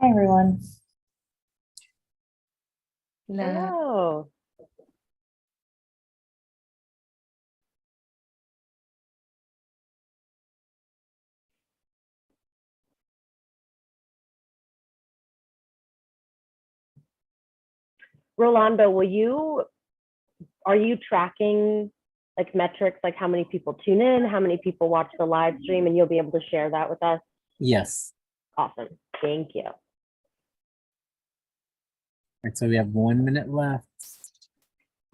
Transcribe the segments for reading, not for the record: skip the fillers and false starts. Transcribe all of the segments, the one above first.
Hi, everyone. Hello. Rolando, are you tracking like metrics, like how many people tune in, how many people watch the live stream, and you'll be able to share that with us? Yes. Awesome. Thank you. All right, so we have 1 minute left.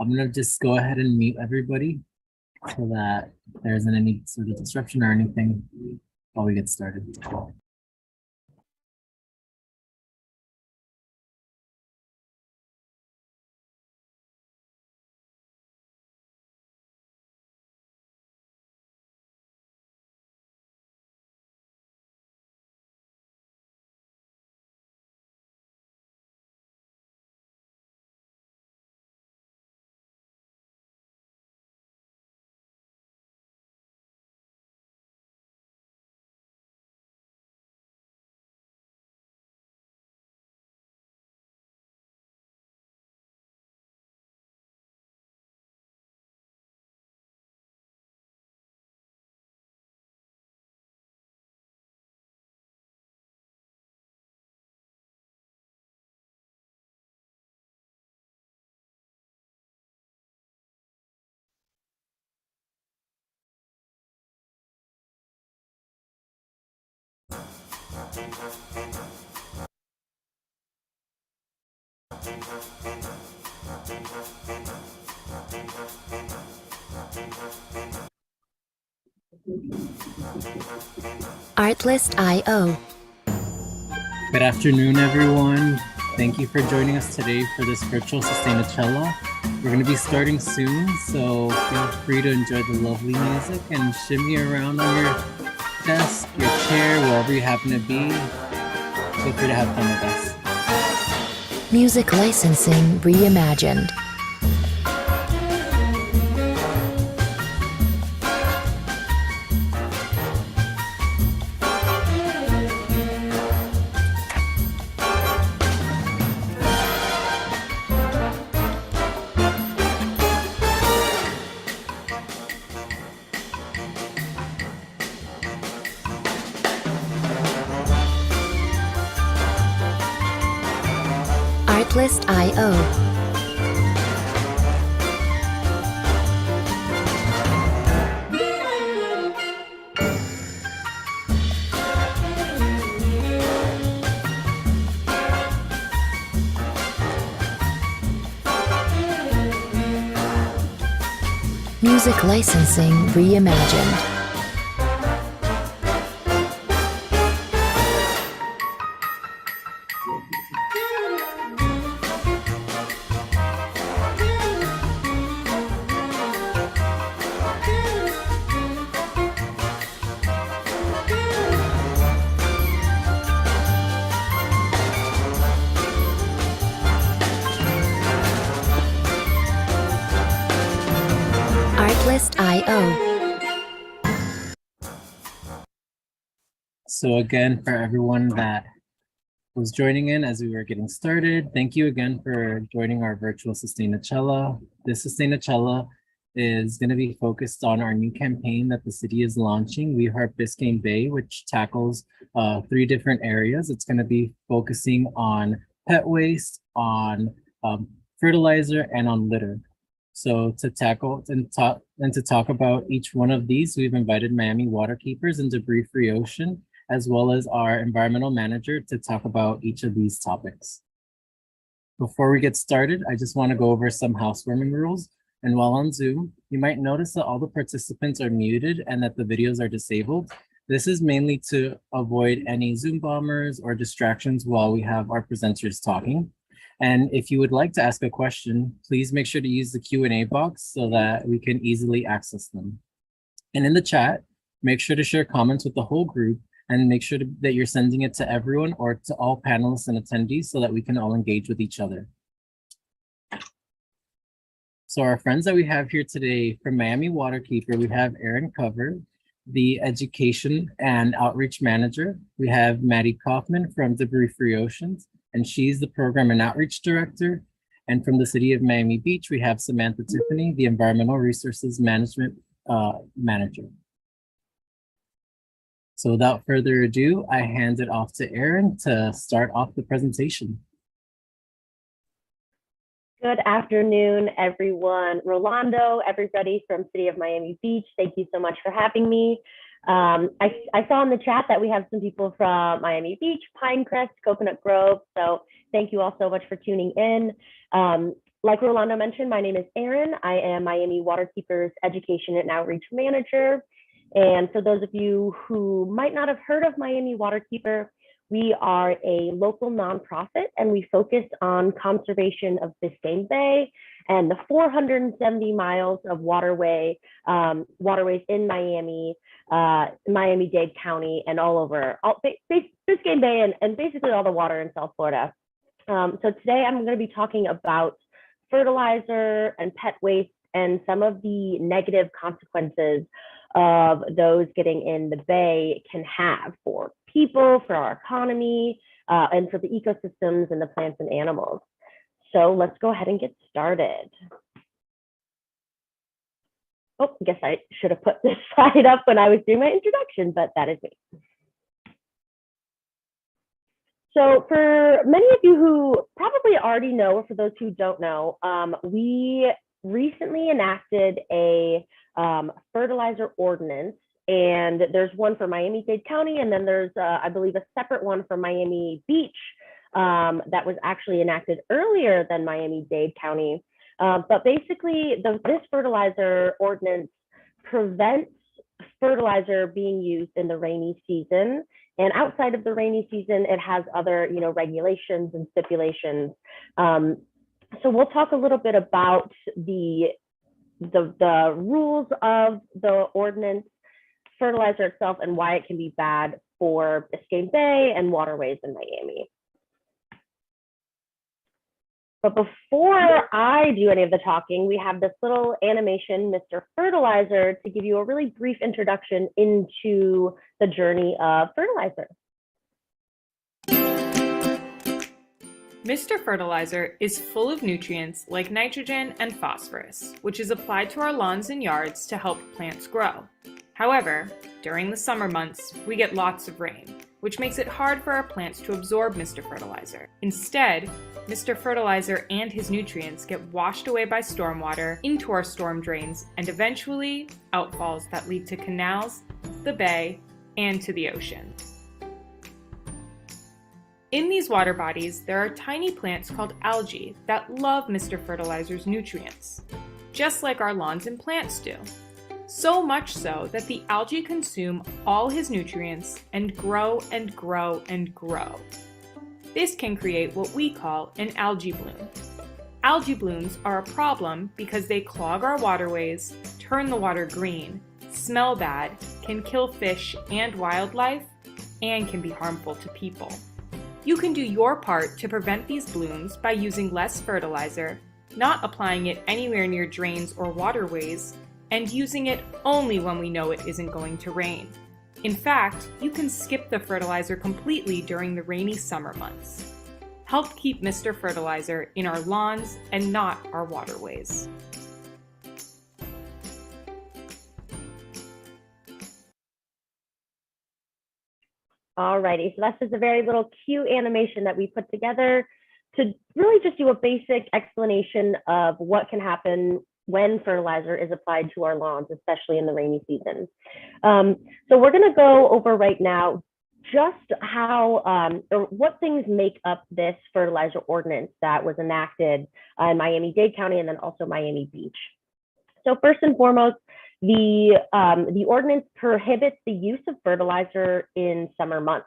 I'm gonna just go ahead and mute everybody so that there isn't any sort of disruption or anything while we get started. Artlist.io. Good afternoon, everyone. Thank you for joining us today for this virtual Sustainachella. We're going to be starting soon, so feel free to enjoy the lovely music and shimmy around on your desk, your chair, wherever you happen to be. Feel free to have fun with us. Music licensing reimagined. Artlist.io. Music licensing reimagined. Artlist.io. So again, for everyone that was joining in as we were getting started, thank you again for joining our virtual Sustainachella. This Sustainachella is going to be focused on our new campaign that the city is launching, We Heart Biscayne Bay, which tackles 3 different areas. It's going to be focusing on pet waste, on fertilizer, and on litter. So to tackle and to talk about each one of these, we've invited Miami Waterkeepers and Debris Free Ocean, as well as our environmental manager, to talk about each of these topics. Before we get started, I just want to go over some housewarming rules. And while on Zoom, you might notice that all the participants are muted and that the videos are disabled. This is mainly to avoid any Zoom bombers or distractions while we have our presenters talking. And if you would like to ask a question, please make sure to use the Q&A box so that we can easily access them. And in the chat, make sure to share comments with the whole group and make sure that you're sending it to everyone or to all panelists and attendees so that we can all engage with each other. So our friends that we have here today from Miami Waterkeeper, we have Aaron Cover, the Education and Outreach Manager. We have Maddie Kaufman from Debris Free Oceans, and she's the Program and Outreach Director. And from the City of Miami Beach, we have Samantha Tiffany, the Environmental Resources Management Manager. So without further ado, I hand it off to Erin to start off the presentation. Good afternoon, everyone. Rolando, everybody from City of Miami Beach, thank you so much for having me. I saw in the chat that we have some people from Miami Beach, Pinecrest, Coconut Grove, so thank you all so much for tuning in. Like Rolando mentioned, my name is Erin. I am Miami Waterkeepers Education and Outreach Manager. And for those of you who might not have heard of Miami Waterkeeper, we are a local nonprofit and we focus on conservation of Biscayne Bay and the 470 miles of waterways in Miami, Miami-Dade County, and all over Biscayne Bay and basically all the water in South Florida. So today I'm going to be talking about fertilizer and pet waste and some of the negative consequences of those getting in the bay can have for people, for our economy, and for the ecosystems and the plants and animals. So let's go ahead and get started. Oh, I guess I should have put this slide up when I was doing my introduction, but that is me. So for many of you who probably already know, or for those who don't know, we recently enacted a fertilizer ordinance, and there's one for Miami-Dade County, and then there's, I believe, a separate one for Miami Beach that was actually enacted earlier than Miami-Dade County. But basically, this fertilizer ordinance prevents fertilizer being used in the rainy season. And outside of the rainy season, it has other, regulations and stipulations. So we'll talk a little bit about the rules of the ordinance, fertilizer itself, and why it can be bad for Biscayne Bay and waterways in Miami. But before I do any of the talking, we have this little animation, Mr. Fertilizer, to give you a really brief introduction into the journey of fertilizer. Mr. Fertilizer is full of nutrients like nitrogen and phosphorus, which is applied to our lawns and yards to help plants grow. However, during the summer months, we get lots of rain, which makes it hard for our plants to absorb Mr. Fertilizer. Instead, Mr. Fertilizer and his nutrients get washed away by stormwater into our storm drains and eventually outfalls that lead to canals, the bay, and to the ocean. In these water bodies, there are tiny plants called algae that love Mr. Fertilizer's nutrients, just like our lawns and plants do. So much so that the algae consume all his nutrients and grow and grow and grow. This can create what we call an algae bloom. Algae blooms are a problem because they clog our waterways, turn the water green, smell bad, can kill fish and wildlife, and can be harmful to people. You can do your part to prevent these blooms by using less fertilizer, not applying it anywhere near drains or waterways, and using it only when we know it isn't going to rain. In fact, you can skip the fertilizer completely during the rainy summer months. Help keep Mr. Fertilizer in our lawns and not our waterways. Alrighty, so that's just a very little cute animation that we put together to really just do a basic explanation of what can happen when fertilizer is applied to our lawns, especially in the rainy season. So we're going to go over right now just how or what things make up this fertilizer ordinance that was enacted in Miami-Dade County and then also Miami Beach. So first and foremost, the ordinance prohibits the use of fertilizer in summer months.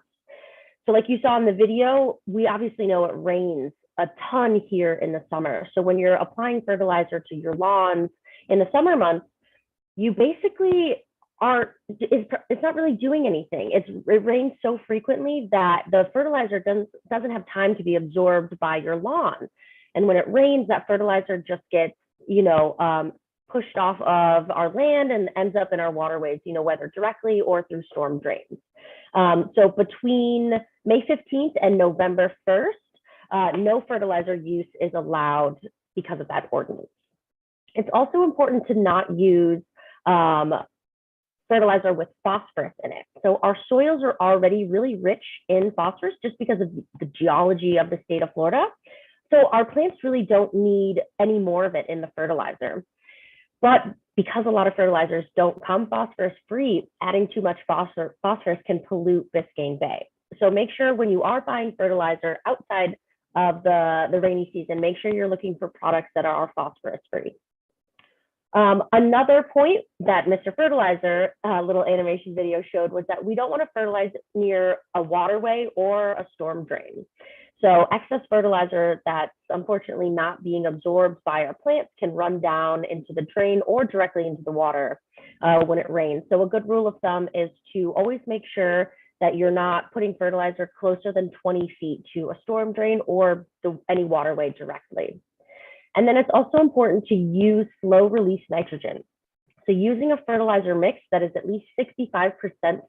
So like you saw in the video, we obviously know it rains a ton here in the summer. So when you're applying fertilizer to your lawns in the summer months, you basically it's not really doing anything. It rains so frequently that the fertilizer doesn't have time to be absorbed by your lawn. And when it rains, that fertilizer just gets, pushed off of our land and ends up in our waterways, whether directly or through storm drains. So between May 15th and November 1st, no fertilizer use is allowed because of that ordinance. It's also important to not use fertilizer with phosphorus in it. So our soils are already really rich in phosphorus just because of the geology of the state of Florida. So our plants really don't need any more of it in the fertilizer. But because a lot of fertilizers don't come phosphorus free, adding too much phosphorus can pollute Biscayne Bay. So make sure when you are buying fertilizer outside of the rainy season, make sure you're looking for products that are phosphorus free. Another point that Mr. Fertilizer little animation video showed was that we don't want to fertilize near a waterway or a storm drain. So excess fertilizer that's unfortunately not being absorbed by our plants can run down into the drain or directly into the water when it rains. So a good rule of thumb is to always make sure that you're not putting fertilizer closer than 20 feet to a storm drain or any waterway directly. And then it's also important to use slow release nitrogen. So using a fertilizer mix that is at least 65%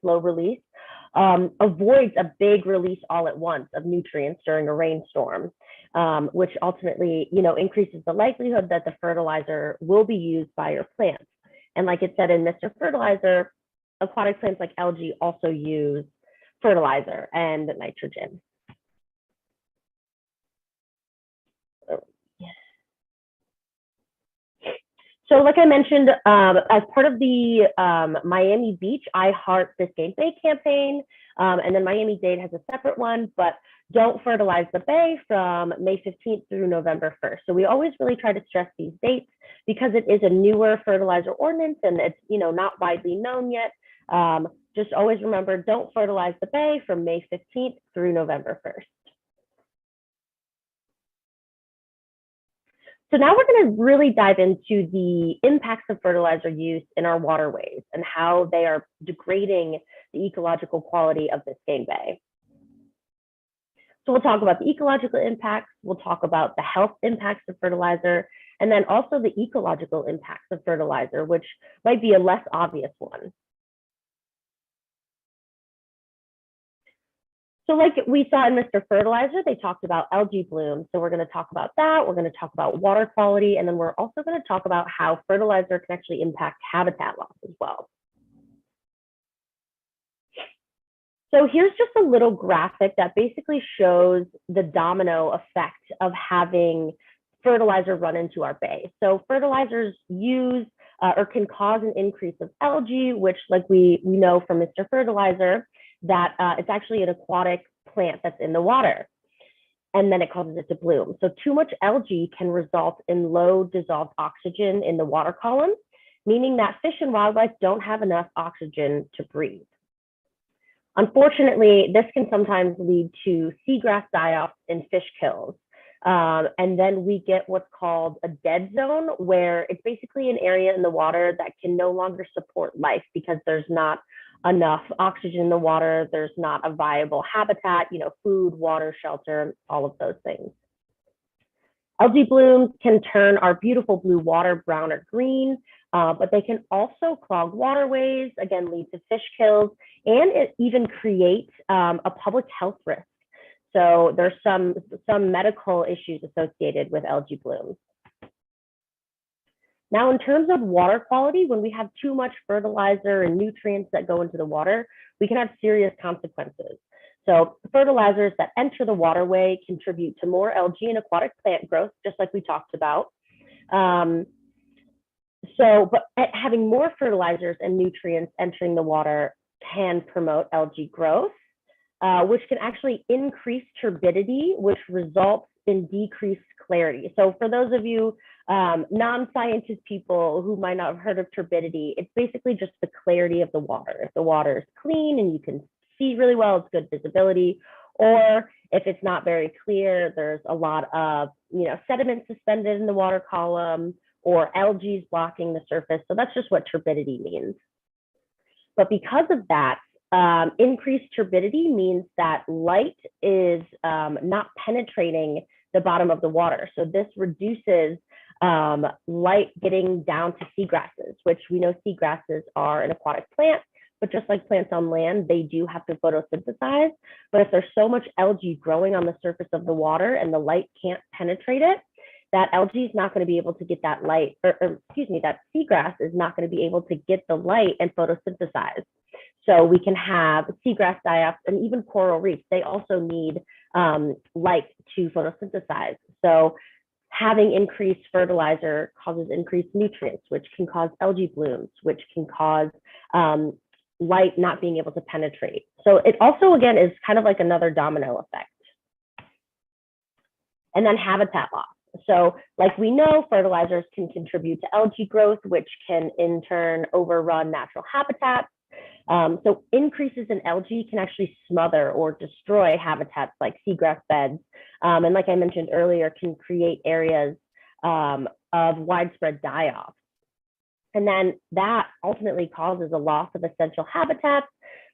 slow release avoids a big release all at once of nutrients during a rainstorm, which ultimately, increases the likelihood that the fertilizer will be used by your plants. And like it said in Mr. Fertilizer, aquatic plants like algae also use fertilizer and nitrogen. So like I mentioned, as part of the Miami Beach I Heart Biscayne Bay campaign, and then Miami-Dade has a separate one, but don't fertilize the bay from May 15th through November 1st. So we always really try to stress these dates because it is a newer fertilizer ordinance and it's not widely known yet. Just always remember, don't fertilize the bay from May 15th through November 1st. So now we're going to really dive into the impacts of fertilizer use in our waterways and how they are degrading the ecological quality of Biscayne Bay. So we'll talk about the ecological impacts, we'll talk about the health impacts of fertilizer, and then also the ecological impacts of fertilizer, which might be a less obvious one. So like we saw in Mr. Fertilizer, they talked about algae bloom. So we're going to talk about that. We're going to talk about water quality. And then we're also going to talk about how fertilizer can actually impact habitat loss as well. So here's just a little graphic that basically shows the domino effect of having fertilizer run into our bay. So fertilizers use or can cause an increase of algae, which like we know from Mr. Fertilizer, that it's actually an aquatic plant that's in the water, and then it causes it to bloom. So too much algae can result in low dissolved oxygen in the water column, meaning that fish and wildlife don't have enough oxygen to breathe. Unfortunately, this can sometimes lead to seagrass die-offs and fish kills. And then we get what's called a dead zone, where it's basically an area in the water that can no longer support life because there's not enough oxygen in the water, there's not a viable habitat, food, water, shelter, all of those things. Algae blooms can turn our beautiful blue water brown or green, but they can also clog waterways, again, lead to fish kills, and it even creates a public health risk. So there's some medical issues associated with algae blooms. Now, in terms of water quality, when we have too much fertilizer and nutrients that go into the water, we can have serious consequences. So fertilizers that enter the waterway contribute to more algae and aquatic plant growth, just like we talked about. But having more fertilizers and nutrients entering the water can promote algae growth, which can actually increase turbidity, which results in decreased clarity. So for those of you non-scientist people who might not have heard of turbidity, it's basically just the clarity of the water. If the water is clean and you can see really well, it's good visibility. Or if it's not very clear, there's a lot of sediment suspended in the water column or algae blocking the surface. So that's just what turbidity means. But because of that, increased turbidity means that light is not penetrating the bottom of the water. So this reduces light getting down to seagrasses, which we know seagrasses are an aquatic plant, but just like plants on land, they do have to photosynthesize. But if there's so much algae growing on the surface of the water and the light can't penetrate it, that algae is not going to be able to get that light, or excuse me, that seagrass is not going to be able to get the light and photosynthesize. So we can have seagrass die-offs and even coral reefs. They also need light to photosynthesize. So having increased fertilizer causes increased nutrients, which can cause algae blooms, which can cause light not being able to penetrate. So it also, again, is kind of like another domino effect. And then habitat loss. So like we know, fertilizers can contribute to algae growth, which can in turn overrun natural habitats. So increases in algae can actually smother or destroy habitats like seagrass beds. And like I mentioned earlier, can create areas of widespread die-off. And then that ultimately causes a loss of essential habitats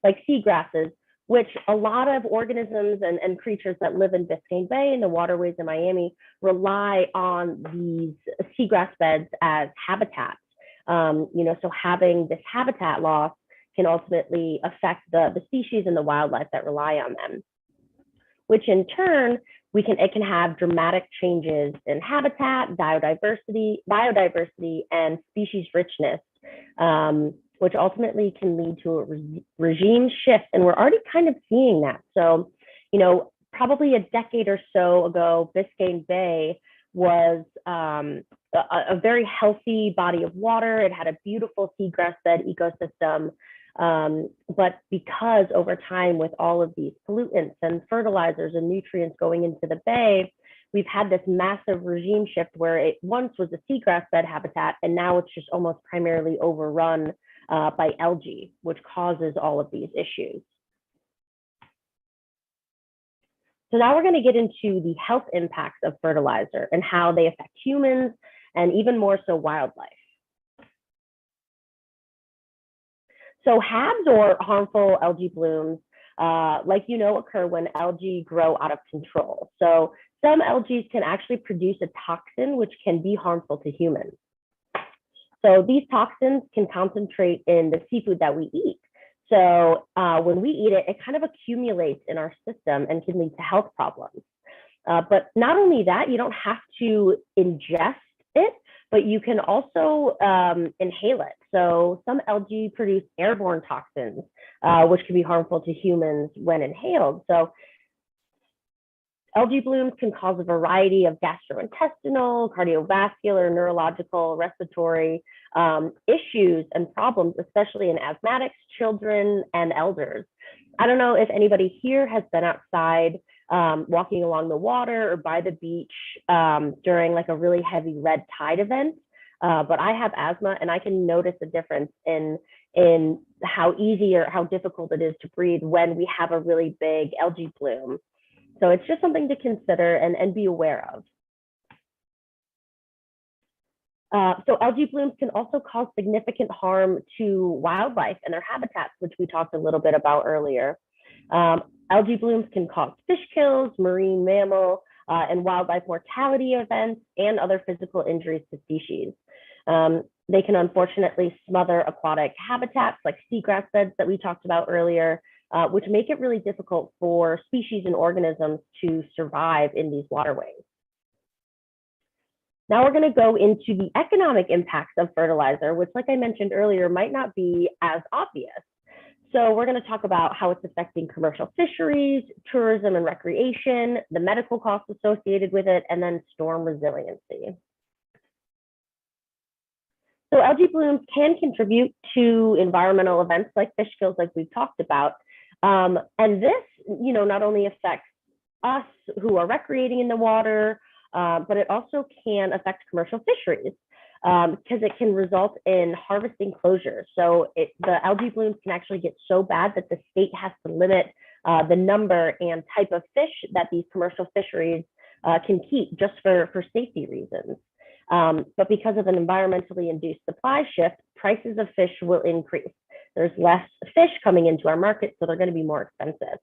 like seagrasses, which a lot of organisms and creatures that live in Biscayne Bay and the waterways in Miami rely on these seagrass beds as habitats. So having this habitat loss can ultimately affect the species and the wildlife that rely on them, which in turn, it can have dramatic changes in habitat, biodiversity, and species richness, which ultimately can lead to a regime shift. And we're already kind of seeing that. So, probably a decade or so ago, Biscayne Bay was a very healthy body of water. It had a beautiful seagrass bed ecosystem. But because over time, with all of these pollutants and fertilizers and nutrients going into the bay, we've had this massive regime shift where it once was a seagrass bed habitat, and now it's just almost primarily overrun by algae, which causes all of these issues. So now we're going to get into the health impacts of fertilizer and how they affect humans and even more so wildlife. So HABs, or harmful algae blooms, occur when algae grow out of control. So some algae can actually produce a toxin which can be harmful to humans. So these toxins can concentrate in the seafood that we eat. So when we eat it, it kind of accumulates in our system and can lead to health problems. But not only that, you don't have to ingest it, but you can also inhale it. So some algae produce airborne toxins, which can be harmful to humans when inhaled. So algae blooms can cause a variety of gastrointestinal, cardiovascular, neurological, respiratory issues and problems, especially in asthmatics, children, and elders. I don't know if anybody here has been outside walking along the water or by the beach during like a really heavy red tide event, but I have asthma and I can notice a difference in how easy or how difficult it is to breathe when we have a really big algae bloom. So it's just something to consider and be aware of. So algae blooms can also cause significant harm to wildlife and their habitats, which we talked a little bit about earlier. Algae blooms can cause fish kills, marine mammal, and wildlife mortality events, and other physical injuries to species. They can unfortunately smother aquatic habitats like seagrass beds that we talked about earlier, which make it really difficult for species and organisms to survive in these waterways. Now we're going to go into the economic impacts of fertilizer, which, like I mentioned earlier, might not be as obvious. So we're going to talk about how it's affecting commercial fisheries, tourism and recreation, the medical costs associated with it, and then storm resiliency. So algae blooms can contribute to environmental events like fish kills, like we've talked about. And this, not only affects us who are recreating in the water, but it also can affect commercial fisheries because it can result in harvesting closures. So the algae blooms can actually get so bad that the state has to limit the number and type of fish that these commercial fisheries can keep just for safety reasons. But because of an environmentally induced supply shift, prices of fish will increase. There's less fish coming into our market, so they're going to be more expensive.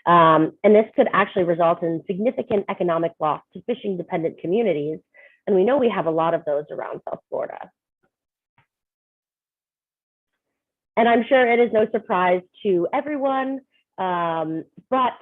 And this could actually result in significant economic loss to fishing dependent communities, And we know we have a lot of those around South Florida. And I'm sure it is no surprise to everyone, but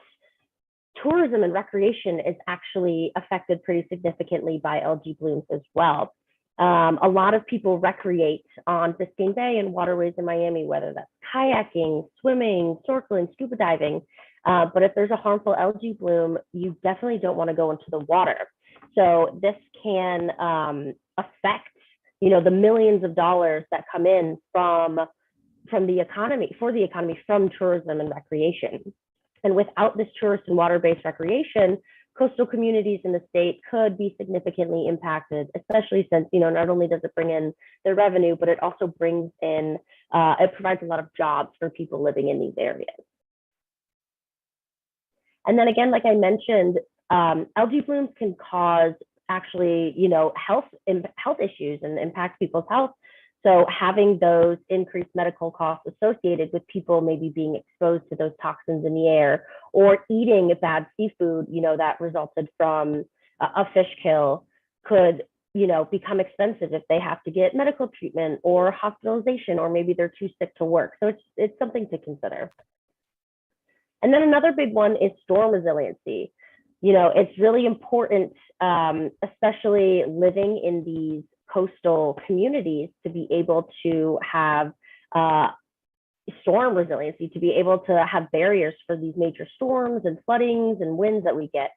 tourism and recreation is actually affected pretty significantly by algae blooms as well. A lot of people recreate on Biscayne Bay and waterways in Miami, whether that's kayaking, swimming, snorkeling, scuba diving. But if there's a harmful algae bloom, you definitely don't want to go into the water. So this can affect, the millions of dollars that come in from the economy, from tourism and recreation. And without this tourist and water-based recreation, coastal communities in the state could be significantly impacted, especially since, not only does it bring in the revenue, but it also brings in, it provides a lot of jobs for people living in these areas. And then again, like I mentioned, algae blooms can cause actually, health issues and impact people's health. So having those increased medical costs associated with people maybe being exposed to those toxins in the air, or eating bad seafood, that resulted from a fish kill, could, become expensive if they have to get medical treatment or hospitalization, or maybe they're too sick to work. So it's something to consider. And then another big one is storm resiliency. It's really important, especially living in these coastal communities, to be able to have storm resiliency, to be able to have barriers for these major storms and floodings and winds that we get.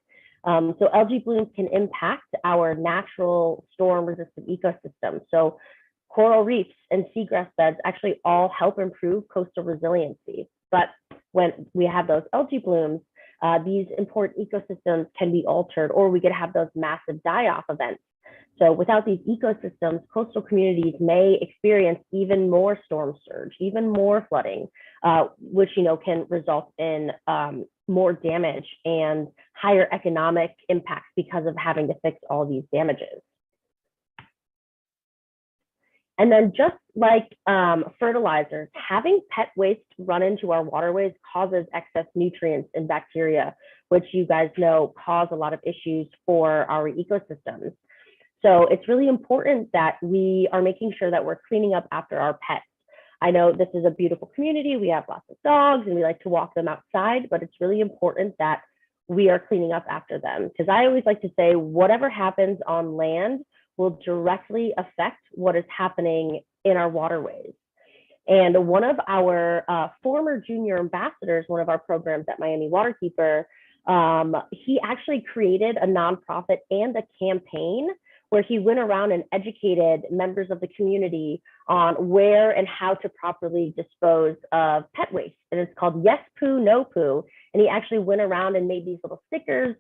So algae blooms can impact our natural storm resistant ecosystem. So coral reefs and seagrass beds actually all help improve coastal resiliency. But when we have those algae blooms, these important ecosystems can be altered, or we could have those massive die-off events. So without these ecosystems, coastal communities may experience even more storm surge, even more flooding, which can result in more damage and higher economic impacts because of having to fix all these damages. And then just like fertilizers, having pet waste run into our waterways causes excess nutrients and bacteria, which you guys know cause a lot of issues for our ecosystems. So it's really important that we are making sure that we're cleaning up after our pets. I know this is a beautiful community. We have lots of dogs and we like to walk them outside, but it's really important that we are cleaning up after them. Because I always like to say, whatever happens on land will directly affect what is happening in our waterways. And one of our former junior ambassadors, one of our programs at Miami Waterkeeper, he actually created a nonprofit and a campaign where he went around and educated members of the community on where and how to properly dispose of pet waste. And it's called Yes Poo, No Poo. And he actually went around and made these little stickers,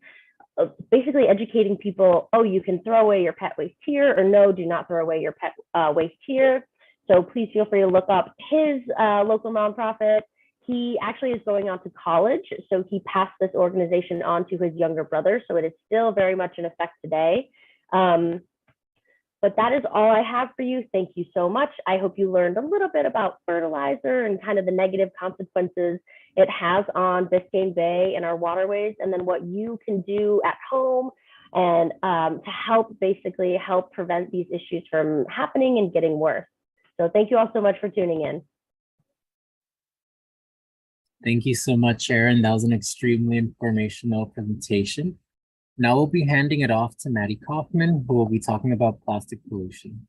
basically educating people, oh, you can throw away your pet waste here, or no, do not throw away your pet waste here. So please feel free to look up his local nonprofit. He actually is going on to college, so he passed this organization on to his younger brother. So it is still very much in effect today. But that is all I have for you. Thank you so much. I hope you learned a little bit about fertilizer and kind of the negative consequences it has on Biscayne Bay and our waterways, and then what you can do at home and to basically help prevent these issues from happening and getting worse. So thank you all so much for tuning in. Thank you so much, Erin. That was an extremely informational presentation. Now we'll be handing it off to Maddie Kaufman, who will be talking about plastic pollution.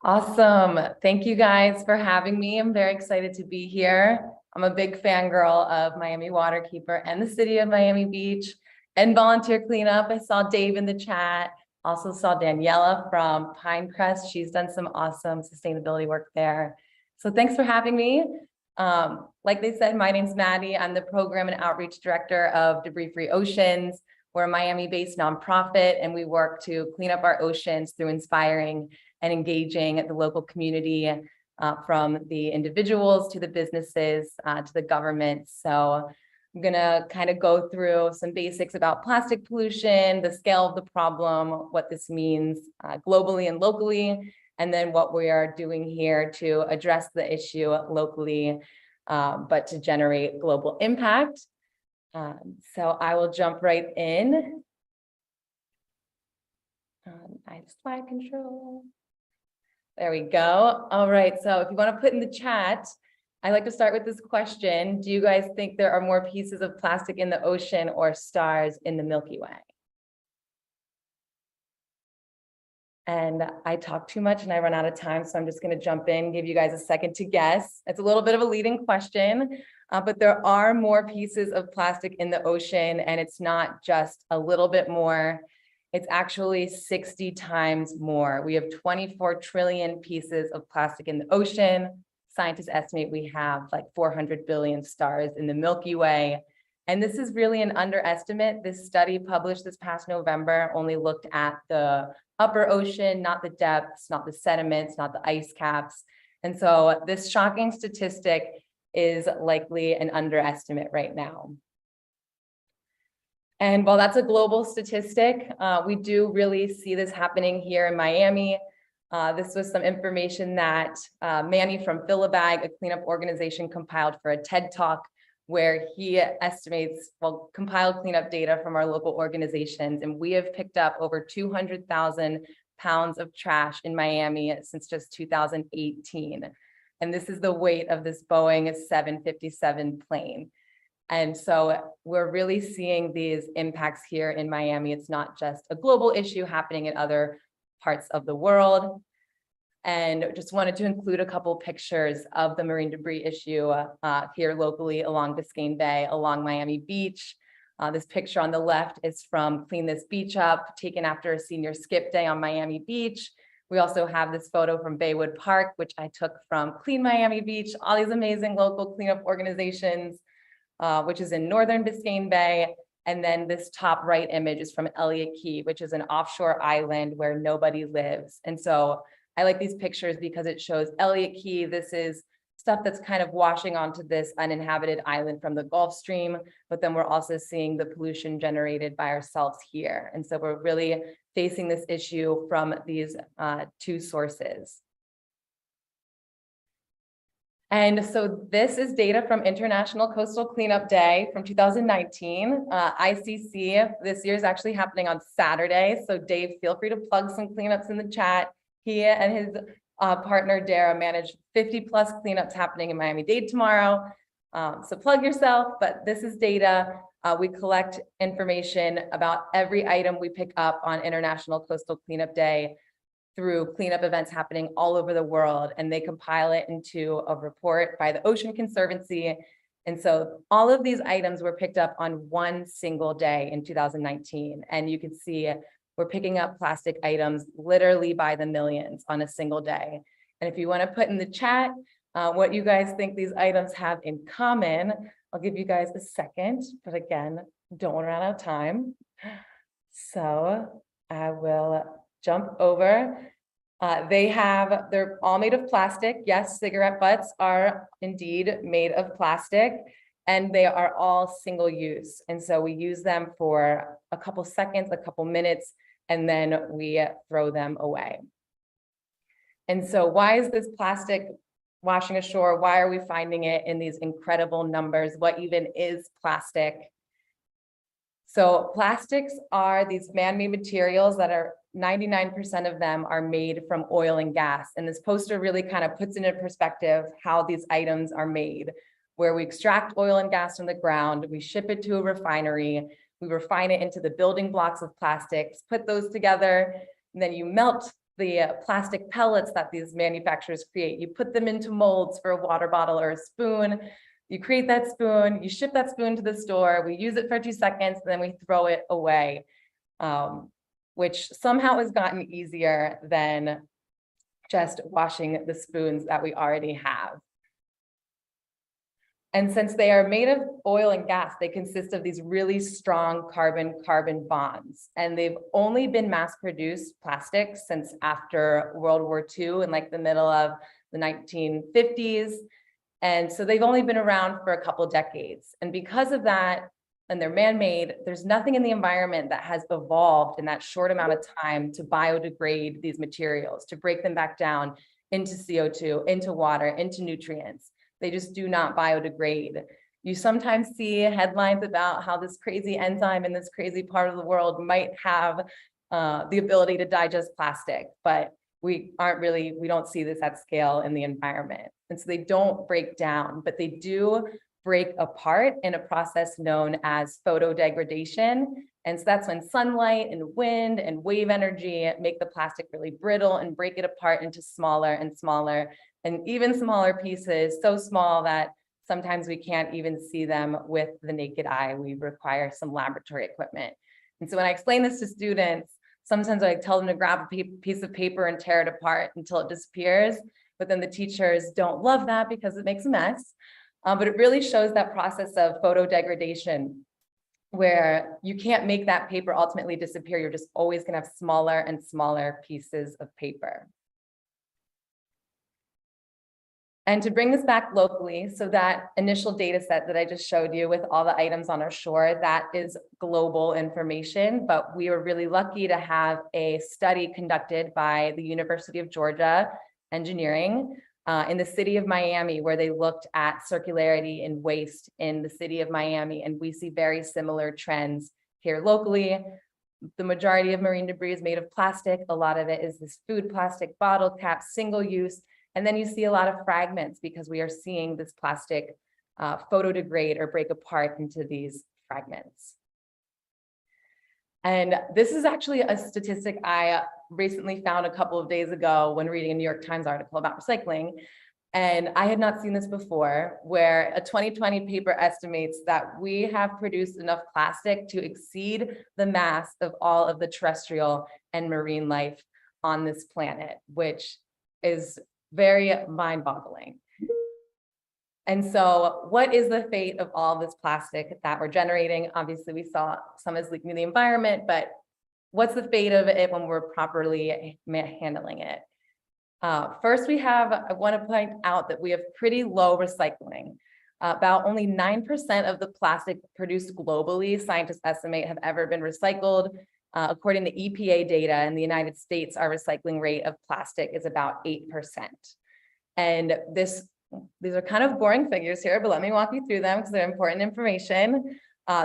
Awesome. Thank you guys for having me. I'm very excited to be here. I'm a big fangirl of Miami Waterkeeper and the city of Miami Beach and volunteer cleanup. I saw Dave in the chat. Also saw Daniela from Pinecrest. She's done some awesome sustainability work there. So thanks for having me. Like they said, my name's Maddie. I'm the program and outreach director of Debris Free Oceans. We're a Miami-based nonprofit, and we work to clean up our oceans through inspiring and engaging the local community, from the individuals to the businesses to the government. So I'm gonna kind of go through some basics about plastic pollution, the scale of the problem, what this means globally and locally, and then what we are doing here to address the issue locally, but to generate global impact. So I will jump right in. Slide control. There we go. All right, so if you want to put in the chat, I like to start with this question. Do you guys think there are more pieces of plastic in the ocean or stars in the Milky Way? And I talk too much and I run out of time, so I'm just going to jump in, give you guys a second to guess. It's a little bit of a leading question, but there are more pieces of plastic in the ocean, and it's not just a little bit more. It's actually 60 times more. We have 24 trillion pieces of plastic in the ocean. Scientists estimate we have like 400 billion stars in the Milky Way. And this is really an underestimate. This study published this past November only looked at the upper ocean, not the depths, not the sediments, not the ice caps. And so this shocking statistic is likely an underestimate right now. And while that's a global statistic, we do really see this happening here in Miami. This was some information that Manny from Fill-A-Bag, a cleanup organization, compiled for a TED Talk, where he estimates, well, compiled cleanup data from our local organizations. And we have picked up over 200,000 pounds of trash in Miami since just 2018. And this is the weight of this Boeing 757 plane. And so we're really seeing these impacts here in Miami. It's not just a global issue happening in other parts of the world. And just wanted to include a couple pictures of the marine debris issue here locally along Biscayne Bay, along Miami Beach. This picture on the left is from Clean This Beach Up, taken after a senior skip day on Miami Beach. We also have this photo from Baywood Park, which I took from Clean Miami Beach, all these amazing local cleanup organizations, which is in northern Biscayne Bay. And then this top right image is from Elliott Key, which is an offshore island where nobody lives. And so I like these pictures because it shows Elliott Key. This is stuff that's kind of washing onto this uninhabited island from the Gulf Stream, but then we're also seeing the pollution generated by ourselves here. And so we're really facing this issue from these two sources. And so this is data from International Coastal Cleanup Day from 2019. ICC this year is actually happening on Saturday. So Dave, feel free to plug some cleanups in the chat. He and his partner, Dara, manage 50 plus cleanups happening in Miami-Dade tomorrow. So plug yourself, but this is data. We collect information about every item we pick up on International Coastal Cleanup Day through cleanup events happening all over the world, and they compile it into a report by the Ocean Conservancy. And so all of these items were picked up on one single day in 2019. And you can see we're picking up plastic items literally by the millions on a single day. And if you want to put in the chat what you guys think these items have in common, I'll give you guys a second, but again, don't want to run out of time. So I will jump over. They're all made of plastic. Yes, cigarette butts are indeed made of plastic, and they are all single use. And so we use them for a couple seconds, a couple minutes, and then we throw them away. And so why is this plastic washing ashore? Why are we finding it in these incredible numbers? What even is plastic? So plastics are these man-made materials that are 99% of them are made from oil and gas. And this poster really kind of puts into perspective how these items are made, where we extract oil and gas from the ground, we ship it to a refinery, we refine it into the building blocks of plastics, put those together, and then you melt the plastic pellets that these manufacturers create. You put them into molds for a water bottle or a spoon. You create that spoon, you ship that spoon to the store, we use it for 2 seconds, and then we throw it away, which somehow has gotten easier than just washing the spoons that we already have. And since they are made of oil and gas, they consist of these really strong carbon-carbon bonds. And they've only been mass-produced plastics since after World War II in like the middle of the 1950s. And so they've only been around for a couple decades. And because of that, and they're man-made, there's nothing in the environment that has evolved in that short amount of time to biodegrade these materials, to break them back down into CO2, into water, into nutrients. They just do not biodegrade. You sometimes see headlines about how this crazy enzyme in this crazy part of the world might have the ability to digest plastic, but we don't see this at scale in the environment. And so they don't break down, but they do break apart in a process known as photodegradation. And so that's when sunlight and wind and wave energy make the plastic really brittle and break it apart into smaller and smaller and even smaller pieces, so small that sometimes we can't even see them with the naked eye. We require some laboratory equipment. And so when I explain this to students, sometimes I tell them to grab a piece of paper and tear it apart until it disappears. But then the teachers don't love that because it makes a mess. But it really shows that process of photodegradation where you can't make that paper ultimately disappear. You're just always going to have smaller and smaller pieces of paper. And to bring this back locally, so that initial data set that I just showed you with all the items on our shore, that is global information, but we were really lucky to have a study conducted by the University of Georgia Engineering in the city of Miami, where they looked at circularity and waste in the city of Miami. And we see very similar trends here locally. The majority of marine debris is made of plastic. A lot of it is this food plastic, bottle caps, single use. And then you see a lot of fragments because we are seeing this plastic photodegrade or break apart into these fragments. And this is actually a statistic I recently found a couple of days ago when reading a New York Times article about recycling. And I had not seen this before, where a 2020 paper estimates that we have produced enough plastic to exceed the mass of all of the terrestrial and marine life on this planet, which is very mind-boggling. And so what is the fate of all this plastic that we're generating? Obviously, we saw some is leaking in the environment, but what's the fate of it when we're properly handling it? First, I want to point out that we have pretty low recycling. About only 9% of the plastic produced globally, scientists estimate, have ever been recycled. According to EPA data in the United States, our recycling rate of plastic is about 8%. And these are kind of boring figures here, but let me walk you through them because they're important information.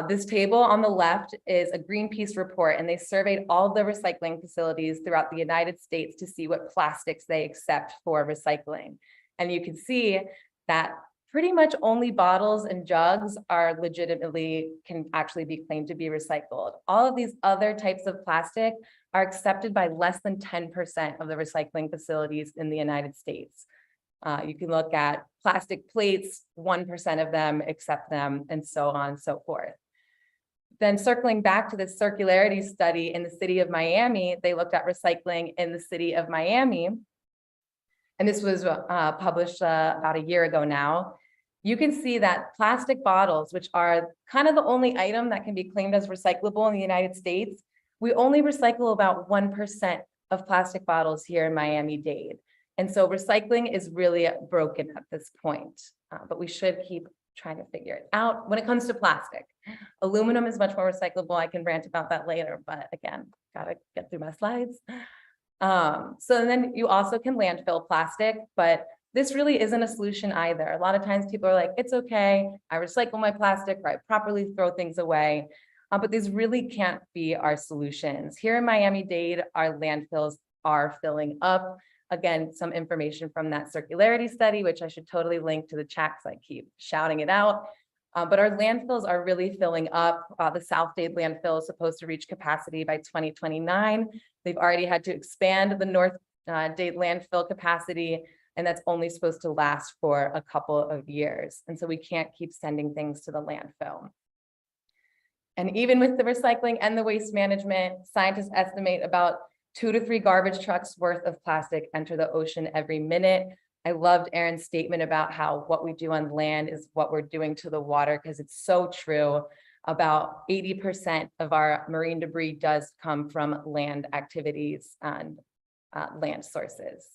This table on the left is a Greenpeace report, and they surveyed all the recycling facilities throughout the United States to see what plastics they accept for recycling. And you can see that pretty much only bottles and jugs are can actually be claimed to be recycled. All of these other types of plastic are accepted by less than 10% of the recycling facilities in the United States. You can look at plastic plates, 1% of them accept them, and so on and so forth. Then circling back to the circularity study in the city of Miami, they looked at recycling in the city of Miami. And this was published about a year ago now. You can see that plastic bottles, which are kind of the only item that can be claimed as recyclable in the United States, we only recycle about 1% of plastic bottles here in Miami-Dade. And so recycling is really broken at this point, but we should keep trying to figure it out. When it comes to plastic, aluminum is much more recyclable. I can rant about that later, but again, gotta get through my slides. So then you also can landfill plastic, but this really isn't a solution either. A lot of times people are like, it's okay, I recycle my plastic, or I properly throw things away. But these really can't be our solutions. Here in Miami-Dade, our landfills are filling up. Again, some information from that circularity study, which I should totally link to the chat because I keep shouting it out. But our landfills are really filling up. The South Dade landfill is supposed to reach capacity by 2029. They've already had to expand the North Dade landfill capacity, and that's only supposed to last for a couple of years. And so we can't keep sending things to the landfill. And even with the recycling and the waste management, scientists estimate about 2 to 3 garbage trucks worth of plastic enter the ocean every minute. I loved Erin's statement about how what we do on land is what we're doing to the water, because it's so true. About 80% of our marine debris does come from land activities and land sources.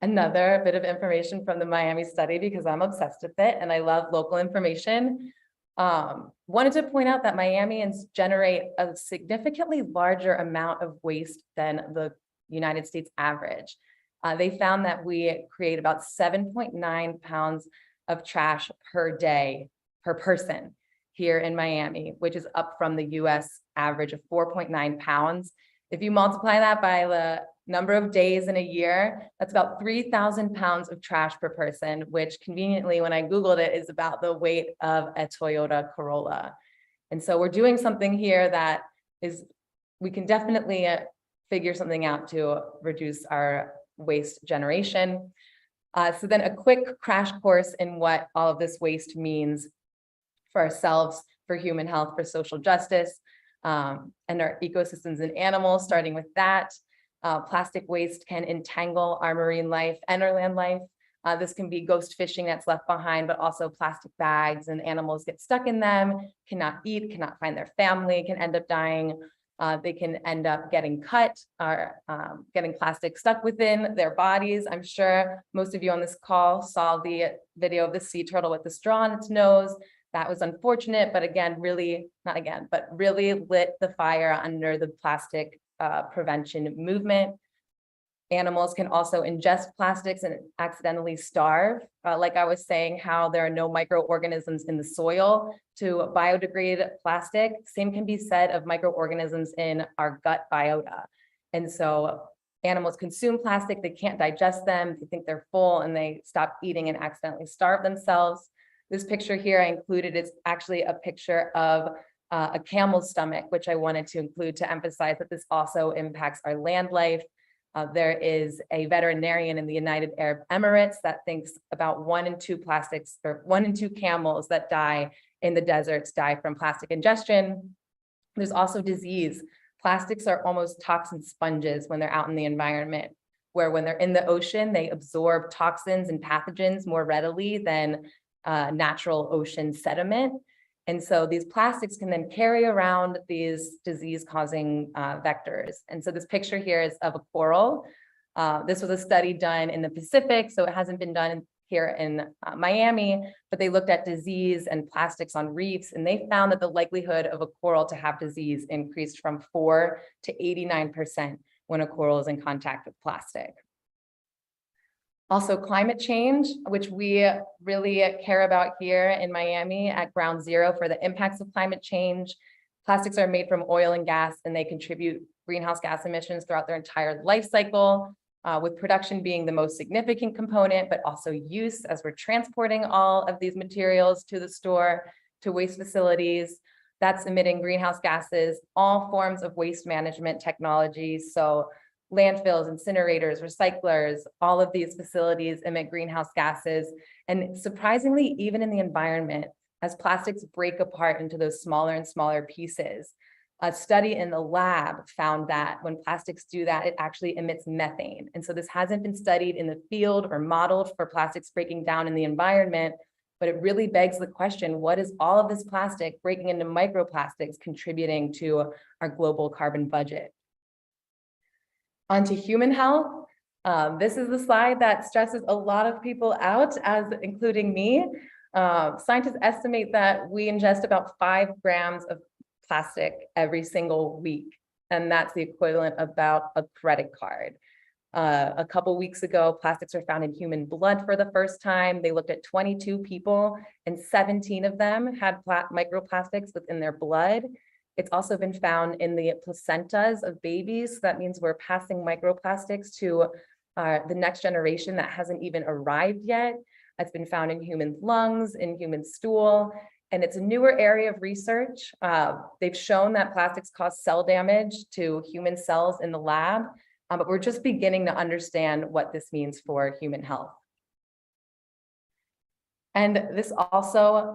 Another bit of information from the Miami study, because I'm obsessed with it and I love local information. Wanted to point out that Miamians generate a significantly larger amount of waste than the United States average. They found that we create about 7.9 pounds of trash per day per person here in Miami, which is up from the US average of 4.9 pounds. If you multiply that by the number of days in a year, that's about 3,000 pounds of trash per person, which conveniently, when I Googled it, is about the weight of a Toyota Corolla. And so we're doing something here that is, we can definitely figure something out to reduce our waste generation. So then a quick crash course in what all of this waste means for ourselves, for human health, for social justice, and our ecosystems and animals, starting with that. Plastic waste can entangle our marine life and our land life. This can be ghost fishing that's left behind, but also plastic bags, and animals get stuck in them, cannot eat, cannot find their family, can end up dying. They can end up getting cut or getting plastic stuck within their bodies. I'm sure most of you on this call saw the video of the sea turtle with the straw in its nose. That was unfortunate, but again, really lit the fire under the plastic prevention movement. Animals can also ingest plastics and accidentally starve. Like I was saying, how there are no microorganisms in the soil to biodegrade plastic. Same can be said of microorganisms in our gut biota. And so animals consume plastic, they can't digest them, they think they're full, and they stop eating and accidentally starve themselves. This picture here I included is actually a picture of a camel's stomach, which I wanted to include to emphasize that this also impacts our land life. There is a veterinarian in the United Arab Emirates that thinks about 1 in 2 plastics, or 1 in 2 camels that die in the deserts die from plastic ingestion. There's also disease. Plastics are almost toxin sponges when they're out in the environment, where when they're in the ocean, they absorb toxins and pathogens more readily than natural ocean sediment. And so these plastics can then carry around these disease-causing vectors. And so this picture here is of a coral. This was a study done in the Pacific, so it hasn't been done here in Miami, but they looked at disease and plastics on reefs, and they found that the likelihood of a coral to have disease increased from 4 to 89% when a coral is in contact with plastic. Also, climate change, which we really care about here in Miami at Ground Zero for the impacts of climate change. Plastics are made from oil and gas, and they contribute greenhouse gas emissions throughout their entire life cycle, with production being the most significant component, but also use as we're transporting all of these materials to the store, to waste facilities. That's emitting greenhouse gases, all forms of waste management technologies. So landfills, incinerators, recyclers, all of these facilities emit greenhouse gases. And surprisingly, even in the environment, as plastics break apart into those smaller and smaller pieces, a study in the lab found that when plastics do that, it actually emits methane. And so this hasn't been studied in the field or modeled for plastics breaking down in the environment, but it really begs the question, what is all of this plastic breaking into microplastics contributing to our global carbon budget? Onto human health. This is the slide that stresses a lot of people out, as including me. Scientists estimate that we ingest about 5 grams of plastic every single week, and that's the equivalent of about a credit card. A couple weeks ago, plastics were found in human blood for the first time. They looked at 22 people, and 17 of them had microplastics within their blood. It's also been found in the placentas of babies. So that means we're passing microplastics to the next generation that hasn't even arrived yet. It's been found in human lungs, in human stool, and it's a newer area of research. They've shown that plastics cause cell damage to human cells in the lab, but we're just beginning to understand what this means for human health. And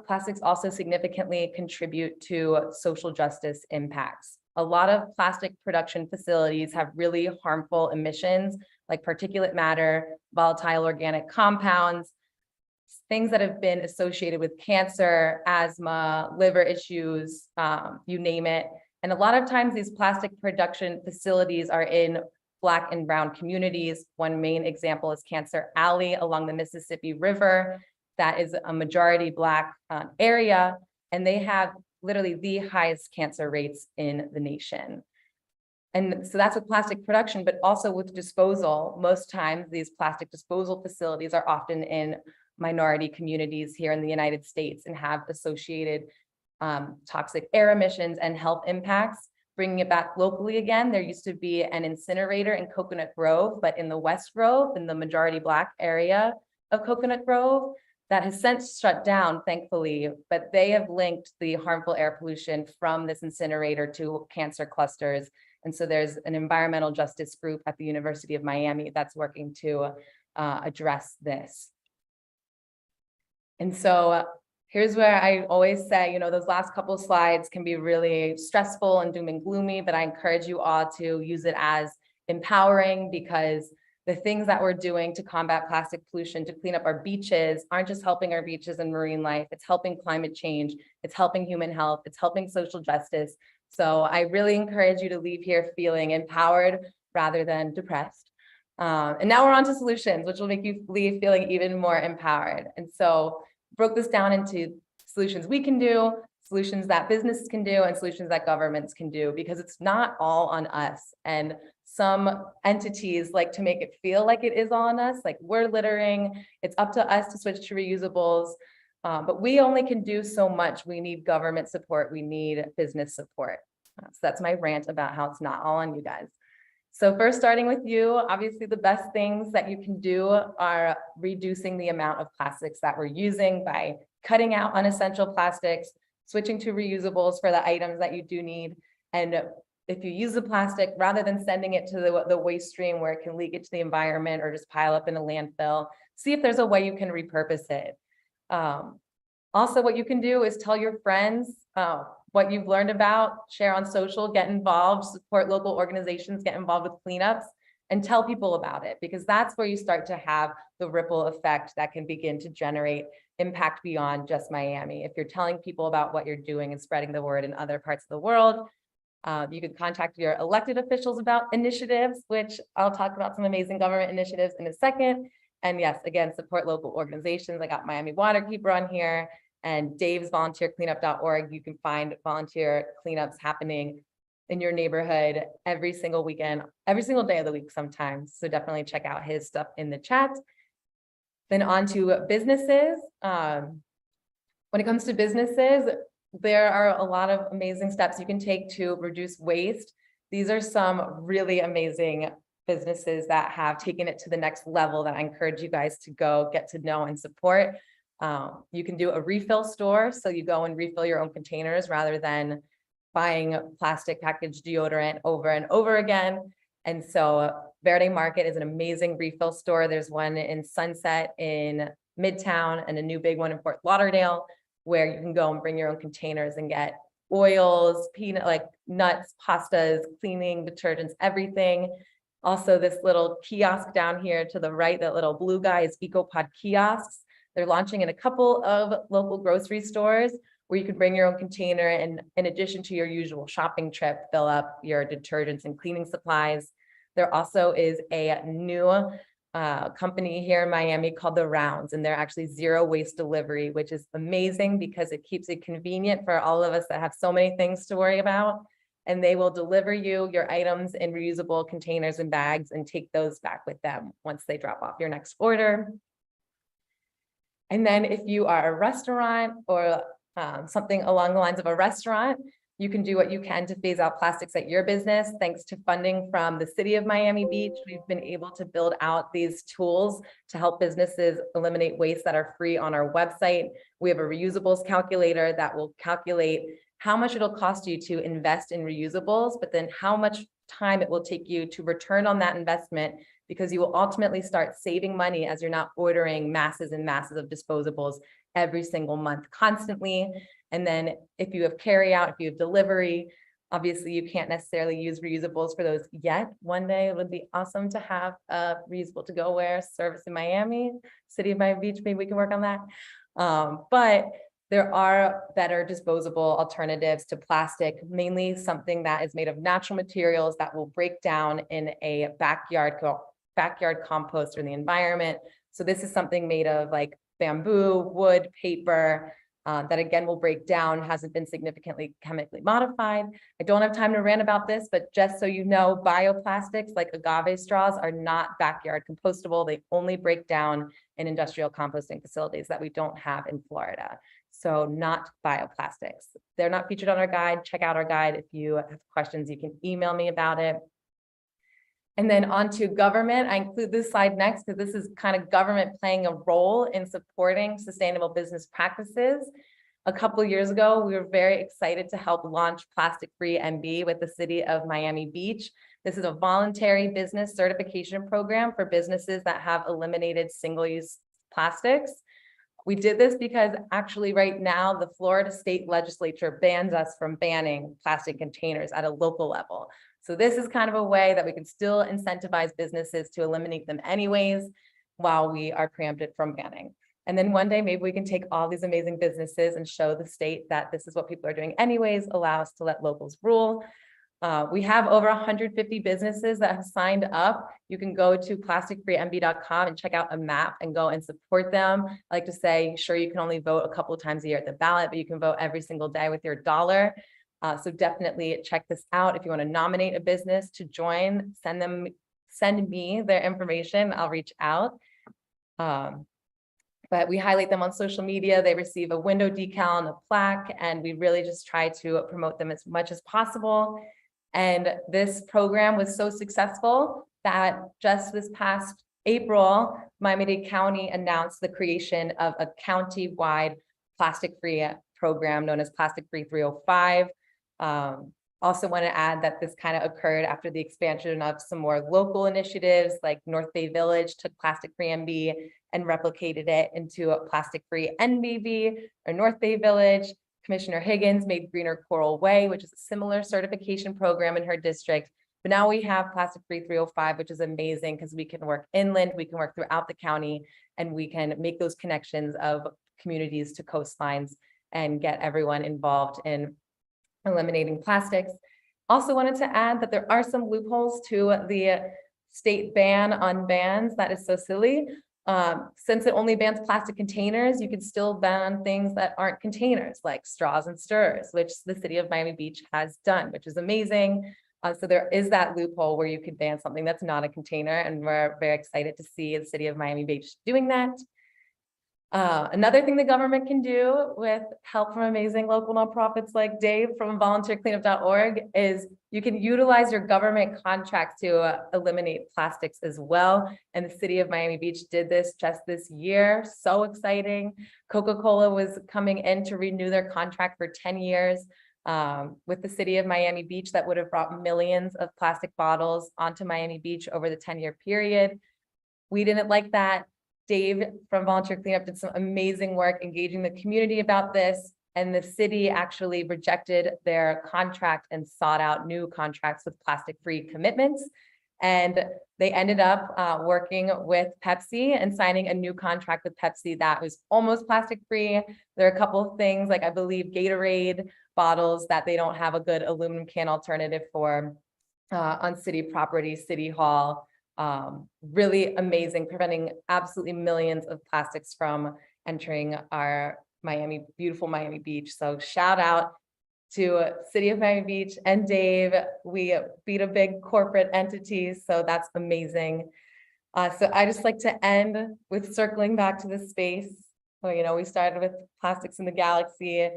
plastics also significantly contribute to social justice impacts. A lot of plastic production facilities have really harmful emissions like particulate matter, volatile organic compounds, things that have been associated with cancer, asthma, liver issues, you name it. And a lot of times these plastic production facilities are in Black and brown communities. One main example is Cancer Alley along the Mississippi River. That is a majority Black area, and they have literally the highest cancer rates in the nation. And so that's with plastic production, but also with disposal. Most times these plastic disposal facilities are often in minority communities here in the United States and have associated toxic air emissions and health impacts. Bringing it back locally again, there used to be an incinerator in Coconut Grove, but in the West Grove, in the majority Black area of Coconut Grove, that has since shut down, thankfully, but they have linked the harmful air pollution from this incinerator to cancer clusters. And so there's an environmental justice group at the University of Miami that's working to address this. And so here's where I always say, you know, those last couple of slides can be really stressful and doom and gloomy, but I encourage you all to use it as empowering, because the things that we're doing to combat plastic pollution, to clean up our beaches, aren't just helping our beaches and marine life, it's helping climate change, it's helping human health, it's helping social justice. So I really encourage you to leave here feeling empowered rather than depressed. And now we're on to solutions, which will make you leave feeling even more empowered. And so broke this down into solutions we can do, solutions that businesses can do, and solutions that governments can do, because it's not all on us. And some entities like to make it feel like it is all on us, like we're littering, it's up to us to switch to reusables. But we only can do so much. We need government support, we need business support. So that's my rant about how it's not all on you guys. So first, starting with you, obviously the best things that you can do are reducing the amount of plastics that we're using by cutting out unessential plastics, switching to reusables for the items that you do need. And if you use the plastic, rather than sending it to the waste stream where it can leak into the environment or just pile up in a landfill, see if there's a way you can repurpose it. Also, what you can do is tell your friends what you've learned about, share on social, get involved, support local organizations, get involved with cleanups, and tell people about it, because that's where you start to have the ripple effect that can begin to generate impact beyond just Miami. If you're telling people about what you're doing and spreading the word in other parts of the world, you can contact your elected officials about initiatives, which I'll talk about some amazing government initiatives in a second. And yes, again, support local organizations. I got Miami Waterkeeper on here, and Dave's volunteercleanup.org. You can find volunteer cleanups happening in your neighborhood every single weekend, every single day of the week sometimes. So definitely check out his stuff in the chat. Then on to businesses. When it comes to businesses, there are a lot of amazing steps you can take to reduce waste. These are some really amazing businesses that have taken it to the next level that I encourage you guys to go get to know and support. You can do a refill store. So you go and refill your own containers rather than buying plastic packaged deodorant over and over again. And so Verde Market is an amazing refill store. There's one in Sunset in Midtown and a new big one in Fort Lauderdale, where you can go and bring your own containers and get oils, like nuts, pastas, cleaning detergents, everything. Also, this little kiosk down here to the right, that little blue guy, is EcoPod kiosks. They're launching in a couple of local grocery stores where you can bring your own container, and in addition to your usual shopping trip, fill up your detergents and cleaning supplies. There also is a new company here in Miami called The Rounds, and they're actually zero waste delivery, which is amazing because it keeps it convenient for all of us that have so many things to worry about. And they will deliver you your items in reusable containers and bags and take those back with them once they drop off your next order. And then if you are a restaurant or something along the lines of a restaurant, you can do what you can to phase out plastics at your business. Thanks to funding from the City of Miami Beach, we've been able to build out these tools to help businesses eliminate waste that are free on our website. We have a reusables calculator that will calculate how much it'll cost you to invest in reusables, but then how much time it will take you to return on that investment, because you will ultimately start saving money as you're not ordering masses and masses of disposables every single month constantly. And then if you have carry out, if you have delivery, obviously you can't necessarily use reusables for those yet. One day it would be awesome to have a reusable to go wear service in Miami, City of Miami Beach, maybe we can work on that. But there are better disposable alternatives to plastic, mainly something that is made of natural materials that will break down in a backyard compost in the environment. So this is something made of like bamboo, wood, paper, that again will break down, hasn't been significantly chemically modified. I don't have time to rant about this, but just so you know, bioplastics like agave straws are not backyard compostable. They only break down in industrial composting facilities that we don't have in Florida. so not bioplastics. They're not featured on our guide. Check out our guide. If you have questions, you can email me about it. And then on to government. I include this slide next because this is kind of government playing a role in supporting sustainable business practices. A couple of years ago, we were very excited to help launch Plastic Free MB with the city of Miami Beach. This is a voluntary business certification program for businesses that have eliminated single-use plastics. We did this because actually right now, the Florida state legislature bans us from banning plastic containers at a local level. So this is kind of a way that we can still incentivize businesses to eliminate them anyways, while we are preempted from banning. And then one day, maybe we can take all these amazing businesses and show the state that this is what people are doing anyways, allow us to let locals rule. We have over 150 businesses that have signed up. You can go to plasticfreemb.com and check out a map and go and support them. I like to say, sure, you can only vote a couple of times a year at the ballot, but you can vote every single day with your dollar. So definitely check this out. If you want to nominate a business to join, send me their information. I'll reach out. But we highlight them on social media. They receive a window decal and a plaque, and we really just try to promote them as much as possible. And this program was so successful that just this past April, Miami-Dade County announced the creation of a county-wide plastic-free program known as Plastic Free 305. Also want to add that this kind of occurred after the expansion of some more local initiatives, like North Bay Village took Plastic Free MB and replicated it into a Plastic Free NBV, or North Bay Village. Commissioner Higgins made Greener Coral Way, which is a similar certification program in her district. But now we have Plastic Free 305, which is amazing because we can work inland, we can work throughout the county, and we can make those connections of communities to coastlines and get everyone involved in eliminating plastics. Also wanted to add that there are some loopholes to the state ban on bans. That is so silly. Since it only bans plastic containers, you can still ban things that aren't containers, like straws and stirrers, which the city of Miami Beach has done, which is amazing. So there is that loophole where you could ban something that's not a container, and we're very excited to see the city of Miami Beach doing that. Another thing the government can do with help from amazing local nonprofits like Dave from volunteercleanup.org is you can utilize your government contracts to eliminate plastics as well. And the city of Miami Beach did this just this year. So exciting. Coca-Cola was coming in to renew their contract for 10 years with the city of Miami Beach. That would have brought millions of plastic bottles onto Miami Beach over the 10-year period. We didn't like that. Dave from Volunteer Cleanup did some amazing work engaging the community about this, and the city actually rejected their contract and sought out new contracts with plastic-free commitments. And they ended up working with Pepsi and signing a new contract with Pepsi that was almost plastic-free. There are a couple of things, like I believe Gatorade bottles that they don't have a good aluminum can alternative for on city property, City Hall. Really amazing, preventing absolutely millions of plastics from entering our beautiful Miami Beach. So shout out to City of Miami Beach and Dave. We beat a big corporate entity, so that's amazing. So I just like to end with circling back to the space. So, we started with plastics in the galaxy.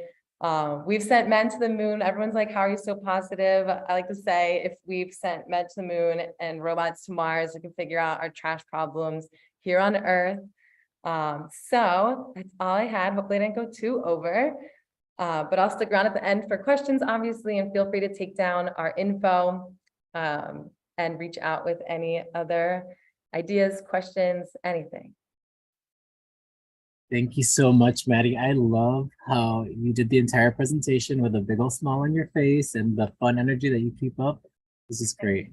We've sent men to the moon. Everyone's like, how are you so positive? I like to say, if we've sent men to the moon and robots to Mars, we can figure out our trash problems here on Earth. So that's all I had. Hopefully I didn't go too over, but I'll stick around at the end for questions, obviously, and feel free to take down our info and reach out with any other ideas, questions, anything. Thank you so much, Maddie. I love how you did the entire presentation with a big old smile on your face and the fun energy that you keep up. This is great.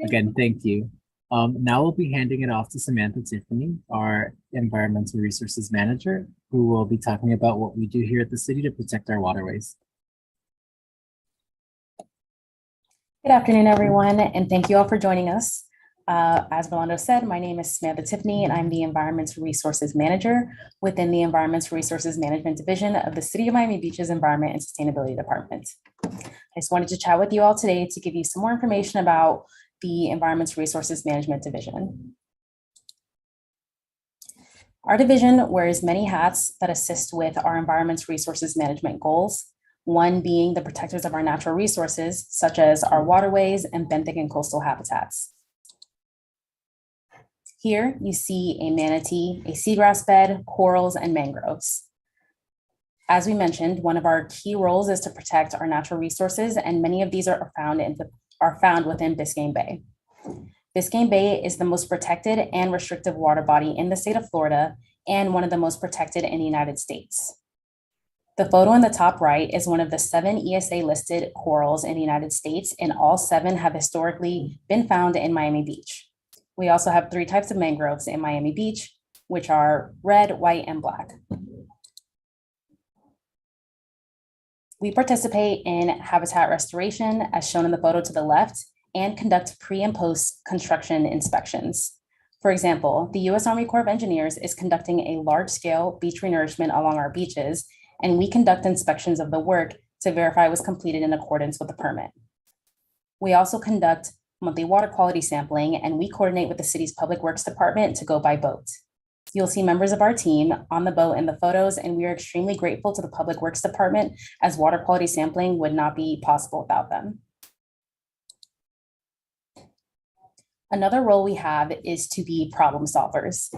Again, thank you. Now we'll be handing it off to Samantha Tiffany, our Environmental Resources Manager, who will be talking about what we do here at the city to protect our waterways. Good afternoon, everyone, and thank you all for joining us. As Rolando said, my name is Samantha Tiffany, and I'm the Environmental Resources Manager within the Environmental Resources Management Division of the City of Miami Beach's Environment and Sustainability Department. I just wanted to chat with you all today to give you some more information about the Environmental Resources Management Division. Our division wears many hats that assist with our environmental resources management goals, one being the protectors of our natural resources, such as our waterways and benthic and coastal habitats. Here you see a manatee, a seagrass bed, corals, and mangroves. As we mentioned, one of our key roles is to protect our natural resources, and many of these are found within Biscayne Bay. Biscayne Bay is the most protected and restrictive water body in the state of Florida and one of the most protected in the United States. The photo in the top right is one of the 7 ESA listed corals in the United States, and all 7 have historically been found in Miami Beach. We also have 3 types of mangroves in Miami Beach, which are red, white, and black. We participate in habitat restoration, as shown in the photo to the left, and conduct pre and post construction inspections. For example, the U.S. Army Corps of Engineers is conducting a large-scale beach renourishment along our beaches, and we conduct inspections of the work to verify it was completed in accordance with the permit. We also conduct monthly water quality sampling, and we coordinate with the city's Public Works Department to go by boat. You'll see members of our team on the boat in the photos, and we are extremely grateful to the Public Works Department, as water quality sampling would not be possible without them. Another role we have is to be problem solvers.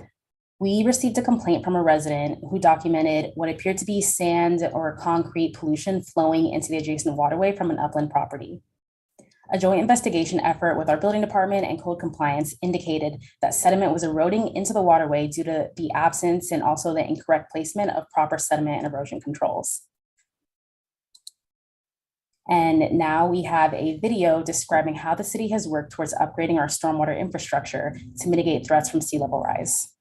We received a complaint from a resident who documented what appeared to be sand or concrete pollution flowing into the adjacent waterway from an upland property. A joint investigation effort with our building department and code compliance indicated that sediment was eroding into the waterway due to the absence and also the incorrect placement of proper sediment and erosion controls. And now we have a video describing how the city has worked towards upgrading our stormwater infrastructure to mitigate threats from sea level rise.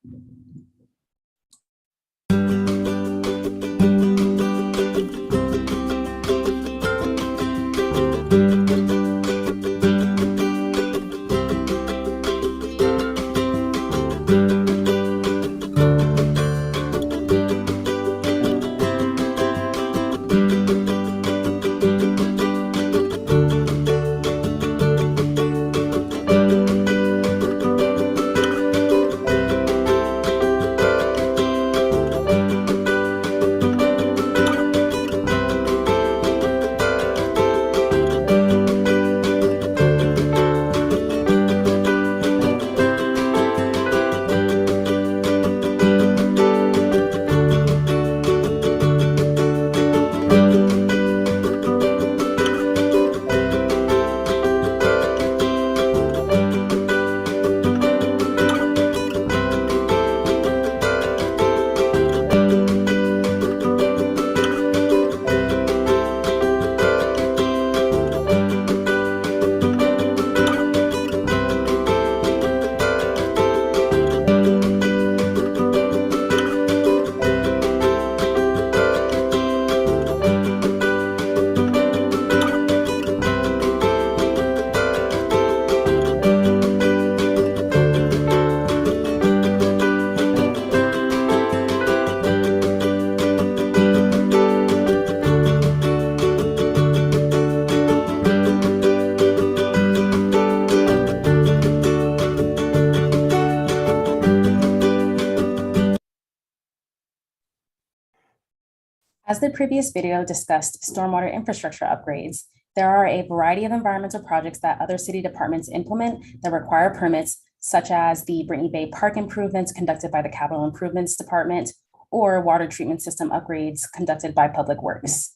As the previous video discussed stormwater infrastructure upgrades, there are a variety of environmental projects that other city departments implement that require permits, such as the Brittany Bay Park improvements conducted by the Capital Improvements Department, or water treatment system upgrades conducted by Public Works.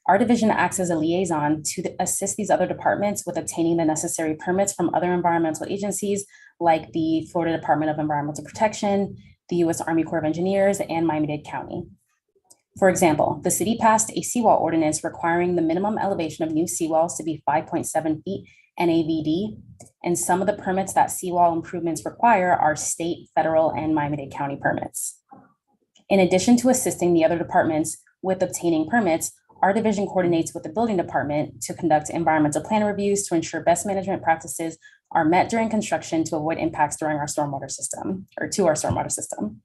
Our division acts as a liaison to assist these other departments with obtaining the necessary permits from other environmental agencies like the Florida Department of Environmental Protection, the U.S. Army Corps of Engineers, and Miami-Dade County. For example, the city passed a seawall ordinance requiring the minimum elevation of new seawalls to be 5.7 feet NAVD, and some of the permits that seawall improvements require are state, federal, and Miami-Dade County permits. In addition to assisting the other departments with obtaining permits, our division coordinates with the building department to conduct environmental plan reviews to ensure best management practices are met during construction to avoid impacts during our stormwater system, or to our stormwater system.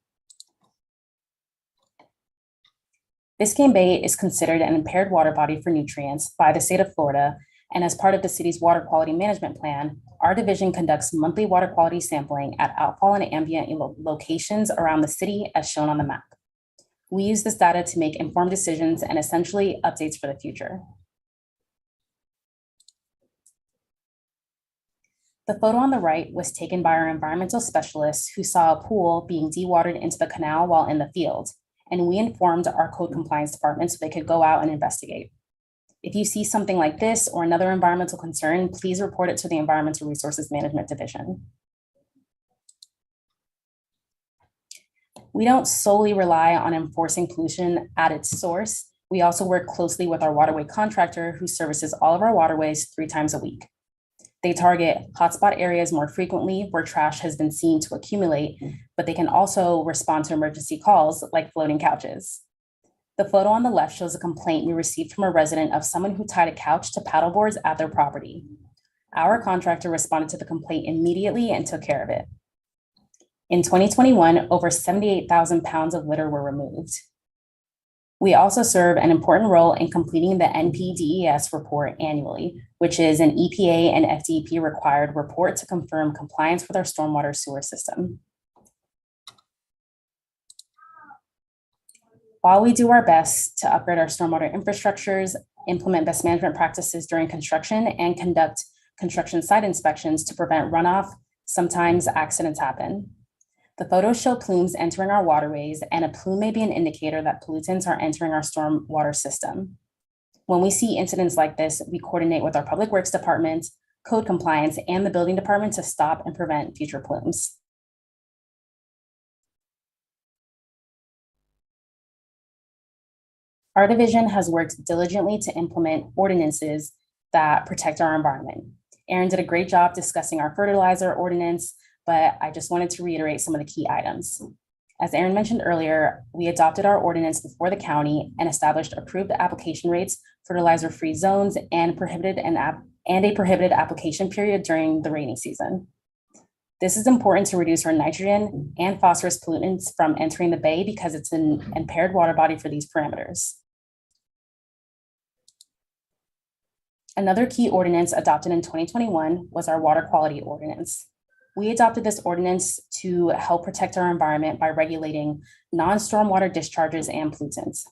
Biscayne Bay is considered an impaired water body for nutrients by the state of Florida And as part of the city's water quality management plan, our division conducts monthly water quality sampling at outfall and ambient locations around the city as shown on the map. We use this data to make informed decisions and essentially updates for the future. The photo on the right was taken by our environmental specialists who saw a pool being dewatered into the canal while in the field, and we informed our code compliance department so they could go out and investigate. If you see something like this or another environmental concern, please report it to the Environmental Resources Management Division. We don't solely rely on enforcing pollution at its source. We also work closely with our waterway contractor who services all of our waterways 3 times a week. They target hotspot areas more frequently where trash has been seen to accumulate, but they can also respond to emergency calls like floating couches. The photo on the left shows a complaint we received from a resident of someone who tied a couch to paddleboards at their property. Our contractor responded to the complaint immediately and took care of it. In 2021, over 78,000 pounds of litter were removed. We also serve an important role in completing the NPDES report annually, which is an EPA and FDEP required report to confirm compliance with our stormwater sewer system. While we do our best to upgrade our stormwater infrastructures, implement best management practices during construction, and conduct construction site inspections to prevent runoff, sometimes accidents happen. The photos show plumes entering our waterways, and a plume may be an indicator that pollutants are entering our stormwater system. When we see incidents like this, we coordinate with our Public Works Department, code compliance, and the building department to stop and prevent future plumes. Our division has worked diligently to implement ordinances that protect our environment. Aaron did a great job discussing our fertilizer ordinance, but I just wanted to reiterate some of the key items. As Aaron mentioned earlier, we adopted our ordinance before the county and established approved application rates, fertilizer-free zones, and a prohibited application period during the rainy season. This is important to reduce our nitrogen and phosphorus pollutants from entering the bay because it's an impaired water body for these parameters. Another key ordinance adopted in 2021 was our water quality ordinance. We adopted this ordinance to help protect our environment by regulating non-stormwater discharges and pollutants.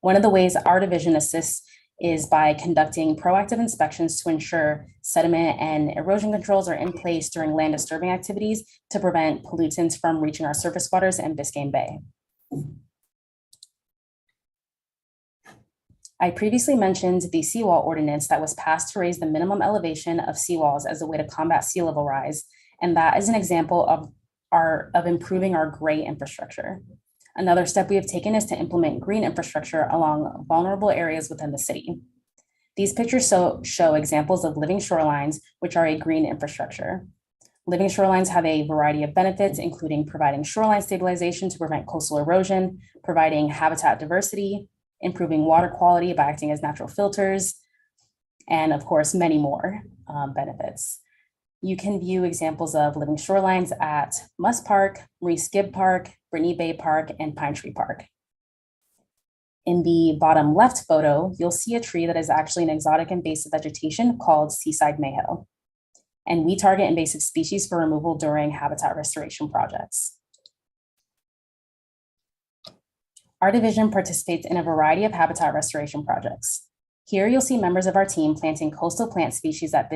One of the ways our division assists is by conducting proactive inspections to ensure sediment and erosion controls are in place during land disturbing activities to prevent pollutants from reaching our surface waters in Biscayne Bay. I previously mentioned the seawall ordinance that was passed to raise the minimum elevation of seawalls as a way to combat sea level rise. And that is an example of improving our gray infrastructure. Another step we have taken is to implement green infrastructure along vulnerable areas within the city. These pictures show examples of living shorelines, which are a green infrastructure. Living shorelines have a variety of benefits, including providing shoreline stabilization to prevent coastal erosion, providing habitat diversity, improving water quality by acting as natural filters, and of course, many more benefits. You can view examples of living shorelines at Musk Park, Maurice Gibb Park, Brittany Bay Park, and Pine Tree Park. In the bottom left photo, you'll see a tree that is actually an exotic invasive vegetation called seaside mayhew. And we target invasive species for removal during habitat restoration projects. Our division participates in a variety of habitat restoration projects. Here you'll see members of our team planting coastal plant species at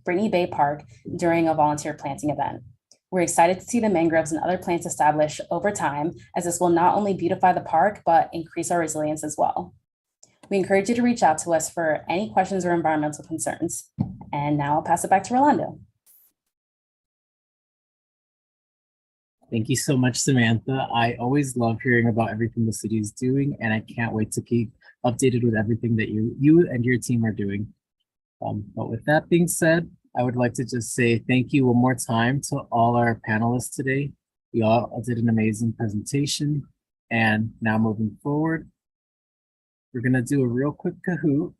Brittany Bay Park during a volunteer planting event. We're excited to see the mangroves and other plants established over time, as this will not only beautify the park, but increase our resilience as well. We encourage you to reach out to us for any questions or environmental concerns. And now I'll pass it back to Rolando. Thank you so much, Samantha. I always love hearing about everything the city is doing, and I can't wait to keep updated with everything that you and your team are doing. But with that being said, I would like to just say thank you one more time to all our panelists today. You all did an amazing presentation. And now moving forward, we're gonna do a real quick Kahoot.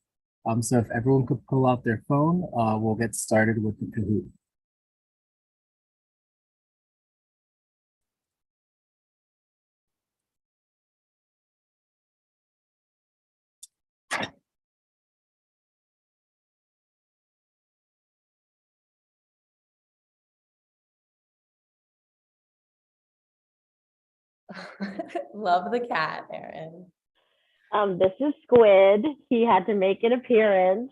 So if everyone could pull out their phone, we'll get started with the Kahoot. Love the cat, Erin. This is Squid. He had to make an appearance.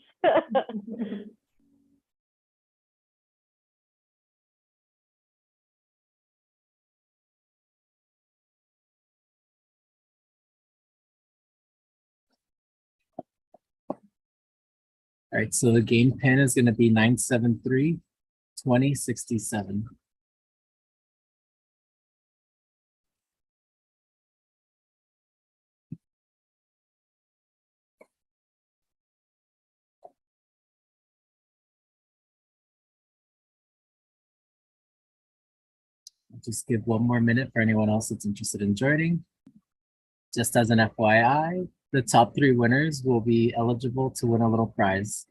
All right, so the game pin is going to be 973-2067. Just give one more minute for anyone else that's interested in joining. Just as an FYI, the top 3 winners will be eligible to win a little prize.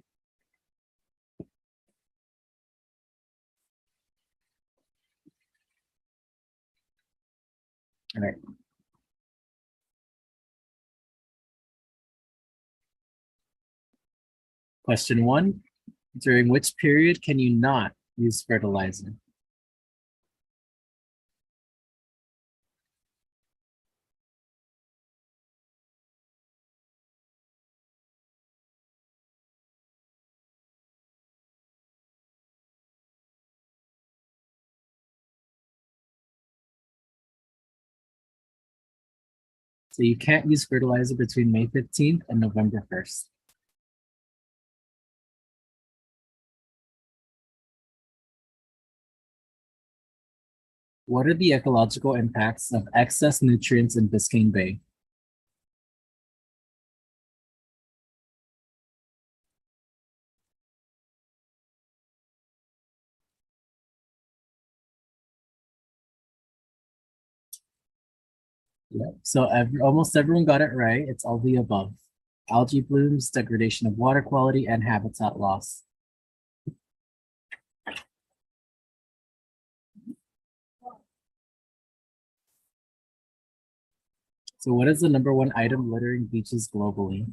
All right. Question 1, during which period can you not use fertilizer? So you can't use fertilizer between May 15th and November 1st. What are the ecological impacts of excess nutrients in Biscayne Bay? Yeah, so almost everyone got it right. It's all the above. Algae blooms, degradation of water quality, and habitat loss. So what is the #1 item littering beaches globally?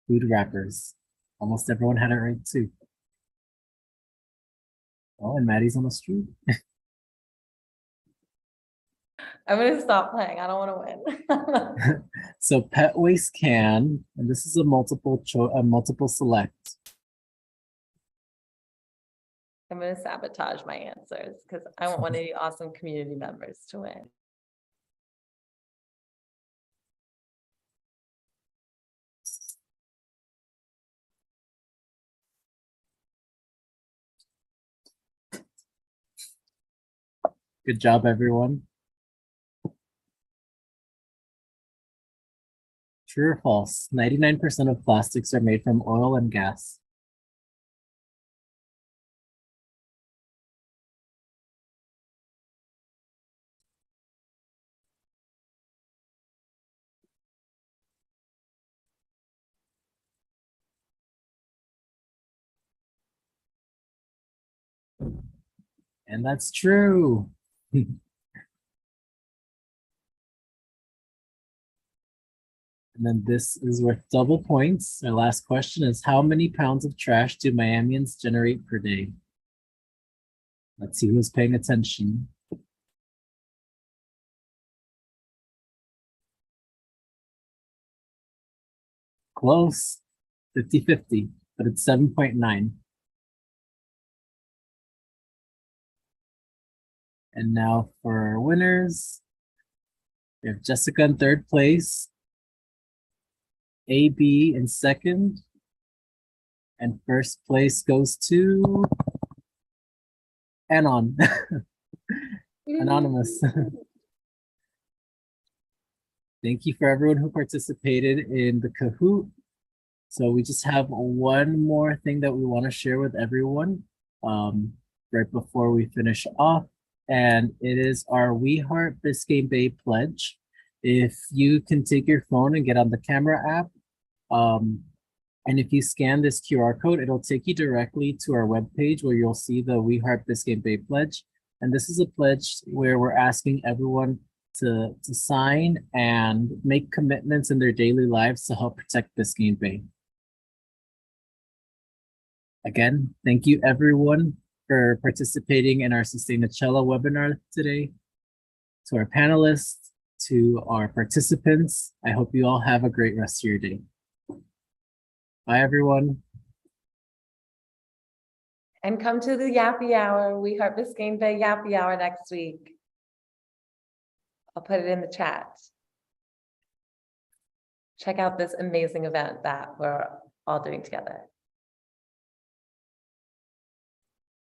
Food wrappers. Almost everyone had it right too. Oh, and Maddie's on the street. I'm gonna stop playing. I don't want to win. So pet waste can, and this is a multiple select. I'm gonna sabotage my answers because I want one of the awesome community members to win. Good job, everyone. True or false? 99% of plastics are made from oil and gas. And that's true. And then this is worth double points. Our last question is, how many pounds of trash do Miamians generate per day? Let's see who's paying attention. Close, 50-50, but it's 7.9. And now for our winners, we have Jessica in 3rd place, AB in 2nd, and 1st place goes to Anon. Anonymous. Thank you for everyone who participated in the Kahoot. So we just have one more thing that we want to share with everyone right before we finish off. And it is our We Heart Biscayne Bay pledge. If you can take your phone and get on the camera app, and if you scan this QR code, it'll take you directly to our webpage where you'll see the We Heart Biscayne Bay pledge. And this is a pledge where we're asking everyone to sign and make commitments in their daily lives to help protect Biscayne Bay. Again, thank you everyone for participating in our Sustainachella webinar today. To our panelists, to our participants, I hope you all have a great rest of your day. Bye everyone. And come to the Yappy Hour. We have Biscayne Bay Yappy Hour next week. I'll put it in the chat. Check out this amazing event that we're all doing together.